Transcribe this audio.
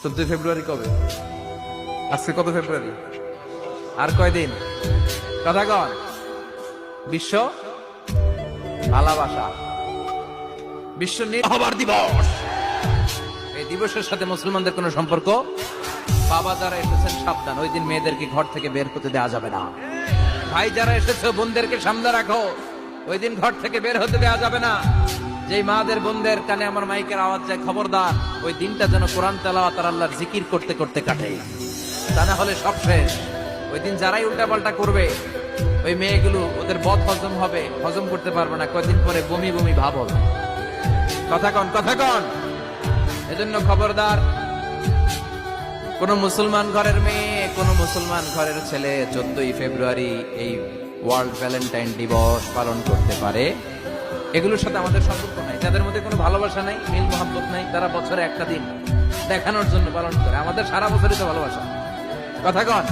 14 ফেব্রুয়ারি কবে? আজকে কত ফেব্রুয়ারি? আর কয়দিন? কথা কন। বিশ্ব ভালোবাসা, বিশ্ব নির্ভর দিবস। এই দিবসের সাথে মুসলমানদের কোনো সম্পর্ক? বাবা যারা এসেছেন সাবধান, ওই দিন মেয়েদেরকে ঘর থেকে বের হতে দেওয়া যাবে না। ভাই যারা এসেছে বোনদেরকে সামনে রাখো, ওই দিন ঘর থেকে বের হতে দেওয়া যাবে না। যেই মাদের বোনদের কানে আমার মাইকের আওয়াজ যায়, খবরদার, ওই দিনটা যেন কোরআন তেলাওয়াত আর আল্লাহর জিকির করতে করতে কাটে, তা না হলে সব শেষ। ওই দিন যারাই উল্টা পাল্টা করবে, ওই মেয়েগুলো ওদের বদ হজম হবে, হজম করতে পারবে না, কয়েকদিন পরে বমি বমি ভাব হবে। কথা কন, কথা কন। এজন্য খবরদার, কোন মুসলমান ঘরের মেয়ে, কোন মুসলমান ঘরের ছেলে 14ই ফেব্রুয়ারি এই ওয়ার্ল্ড ভ্যালেন্টাইন দিবস পালন করতে পারে। এগুলোর সাথে আমাদের সম্পর্ক নাই, তাদের মধ্যে কোনো ভালোবাসা নাই, মিল মোহাম্মত নাই। তারা বছরে একটা দিন দেখানোর জন্য পালন করে, আমাদের সারা বছরই তো ভালোবাসা। কথা কন।